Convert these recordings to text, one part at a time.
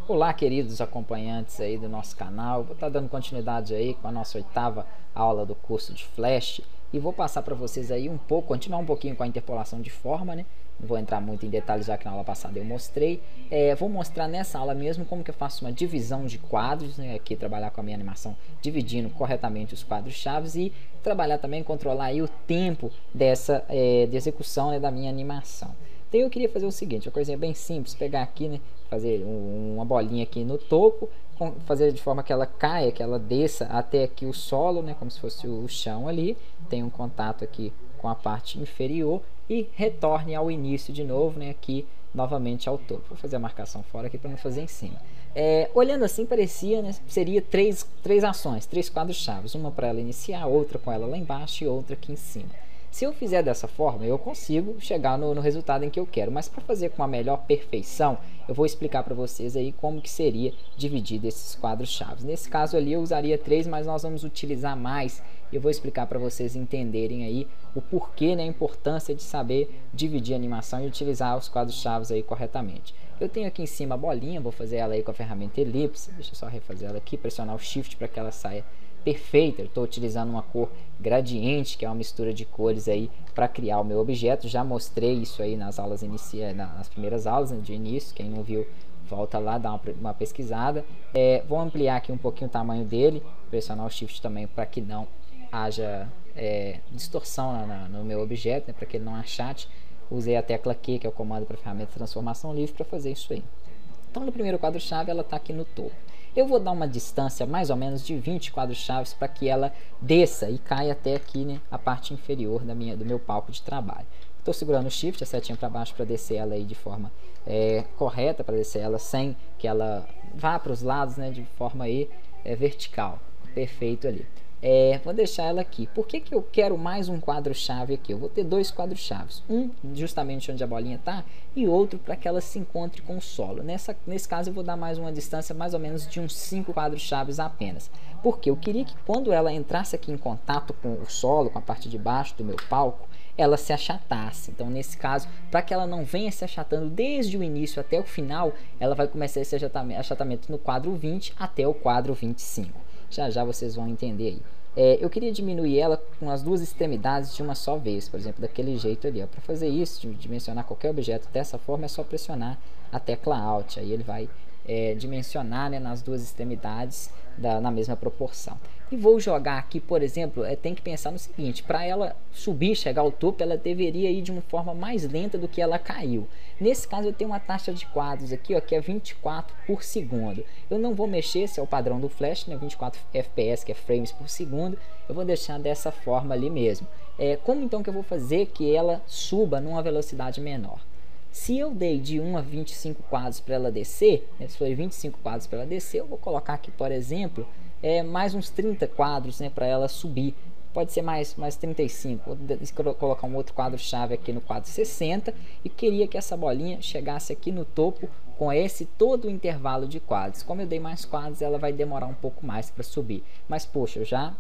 Olá, queridos acompanhantes aí do nosso canal. Vou estar dando continuidade aí com a nossa oitava aula do curso de Flash e vou passar para vocês aí continuar um pouquinho com a interpolação de forma, né? Não vou entrar muito em detalhes já que na aula passada eu mostrei. Vou mostrar nessa aula mesmo como que eu faço uma divisão de quadros, né? Aqui trabalhar com a minha animação dividindo corretamente os quadros chaves e trabalhar também, controlar aí o tempo dessa de execução, né, da minha animação. Então eu queria fazer o seguinte, uma coisinha bem simples, pegar aqui, né, fazer uma bolinha aqui no topo, fazer de forma que ela caia, que ela desça até aqui o solo, né, como se fosse o chão ali, tem um contato aqui com a parte inferior e retorne ao início de novo, né, aqui novamente ao topo. Vou fazer a marcação fora aqui para não fazer em cima. Olhando assim parecia, né, seria três ações, três quadros chaves, uma para ela iniciar, outra com ela lá embaixo e outra aqui em cima. Se eu fizer dessa forma, eu consigo chegar no resultado em que eu quero, mas para fazer com a melhor perfeição, eu vou explicar para vocês aí como que seria dividido esses quadros chaves. Nesse caso ali eu usaria 3, mas nós vamos utilizar mais. Eu vou explicar para vocês entenderem aí o porquê, né, a importância de saber dividir a animação e utilizar os quadros chaves aí corretamente. Eu tenho aqui em cima a bolinha, vou fazer ela aí com a ferramenta elipse, deixa eu só refazer ela aqui, pressionar o shift para que ela saia perfeita. Eu estou utilizando uma cor gradiente, que é uma mistura de cores aí para criar o meu objeto. Já mostrei isso aí nas aulas iniciais, nas primeiras aulas, né, de início. Quem não viu, volta lá, dá uma pesquisada. Vou ampliar aqui um pouquinho o tamanho dele, pressionar o shift também para que não haja distorção no meu objeto, né, para que ele não achate. Usei a tecla Q, que é o comando para a ferramenta de transformação livre, para fazer isso aí. Então no primeiro quadro-chave ela está aqui no topo. Eu vou dar uma distância mais ou menos de 20 quadros chaves para que ela desça e caia até aqui, né, a parte inferior do meu palco de trabalho. Estou segurando o shift, a setinha para baixo, para descer ela aí de forma correta, para descer ela sem que ela vá para os lados, né, de forma aí vertical. Perfeito ali. Vou deixar ela aqui. Por que eu quero mais um quadro-chave aqui? Eu vou ter dois quadros-chaves. Um justamente onde a bolinha está e outro para que ela se encontre com o solo. Nesse caso eu vou dar mais uma distância mais ou menos de uns 5 quadros-chaves apenas. Porque eu queria que quando ela entrasse aqui em contato com o solo, com a parte de baixo do meu palco, ela se achatasse. Então nesse caso, para que ela não venha se achatando desde o início até o final, ela vai começar esse achatamento no quadro 20 até o quadro 25. Já vocês vão entender aí. Eu queria diminuir ela com as duas extremidades de uma só vez, por exemplo, daquele jeito ali. Para fazer isso, dimensionar qualquer objeto dessa forma, é só pressionar a tecla Alt. Aí ele vai dimensionar, né, nas duas extremidades na mesma proporção. E vou jogar aqui, por exemplo, tem que pensar no seguinte: para ela subir, chegar ao topo, ela deveria ir de uma forma mais lenta do que ela caiu. Nesse caso eu tenho uma taxa de quadros aqui, ó, que é 24 por segundo. Eu não vou mexer, esse é o padrão do Flash, né, 24 FPS, que é frames por segundo. Eu vou deixar dessa forma ali mesmo. Como então que eu vou fazer que ela suba numa velocidade menor? Se eu dei de 1 a 25 quadros para ela descer, né, se foi 25 quadros para ela descer, eu vou colocar aqui, por exemplo, mais uns 30 quadros, né, para ela subir. Pode ser mais 35. Vou colocar um outro quadro-chave aqui no quadro 60 e queria que essa bolinha chegasse aqui no topo com todo o intervalo de quadros. Como eu dei mais quadros, ela vai demorar um pouco mais para subir. Mas, poxa, eu já...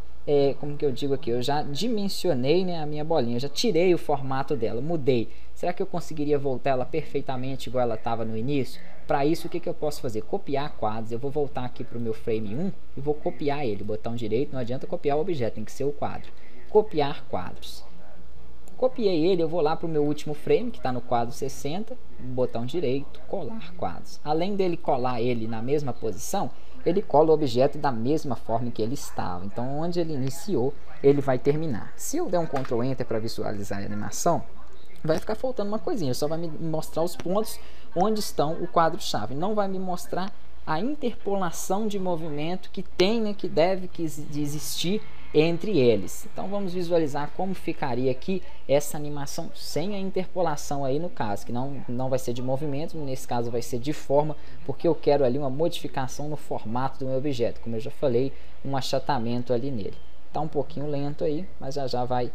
como que eu digo aqui, eu já dimensionei, né, a minha bolinha, eu já tirei o formato dela, mudei. Será que eu conseguiria voltar ela perfeitamente igual ela estava no início? Para isso, o que eu posso fazer? Copiar quadros. Eu vou voltar aqui para o meu frame 1 e vou copiar ele, botão direito, não adianta copiar o objeto, tem que ser o quadro. Copiar quadros. Copiei ele, eu vou lá para o meu último frame, que está no quadro 60, botão direito, colar quadros. Além dele colar ele na mesma posição, ele cola o objeto da mesma forma que ele estava. Então, onde ele iniciou, ele vai terminar. Se eu der um Ctrl Enter para visualizar a animação, vai ficar faltando uma coisinha. Só vai me mostrar os pontos onde estão o quadro-chave. Não vai me mostrar a interpolação de movimento que tem, né, que deve existir entre eles. Então vamos visualizar como ficaria aqui essa animação sem a interpolação aí no caso, que não vai ser de movimento, nesse caso vai ser de forma, porque eu quero ali uma modificação no formato do meu objeto, como eu já falei, um achatamento ali nele. Tá um pouquinho lento aí, mas já vai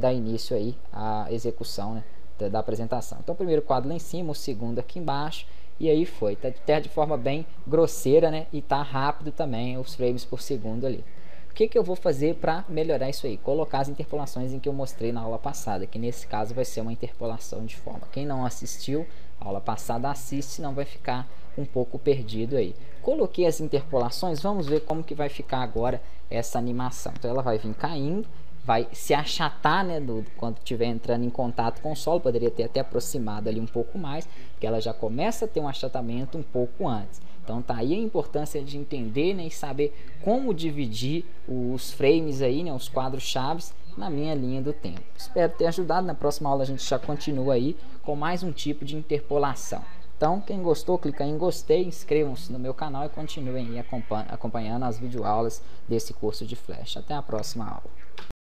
dar início aí à execução, né, da apresentação. Então o primeiro quadro lá em cima, o segundo aqui embaixo, e aí foi, tá de forma bem grosseira, né, e tá rápido também os frames por segundo ali. O que eu vou fazer para melhorar isso aí? Colocar as interpolações em que eu mostrei na aula passada, que nesse caso vai ser uma interpolação de forma. Quem não assistiu a aula passada, assiste, senão vai ficar um pouco perdido aí. Coloquei as interpolações, vamos ver como que vai ficar agora essa animação. Então ela vai vir caindo, vai se achatar, né, quando estiver entrando em contato com o solo. Poderia ter até aproximado ali um pouco mais, porque ela já começa a ter um achatamento um pouco antes. Então tá aí a importância de entender, né, e saber como dividir os frames aí, né, os quadros chaves na minha linha do tempo. Espero ter ajudado. Na próxima aula a gente já continua aí com mais um tipo de interpolação. Então, quem gostou, clica em gostei, inscrevam-se no meu canal e continuem aí acompanhando as videoaulas desse curso de Flash. Até a próxima aula.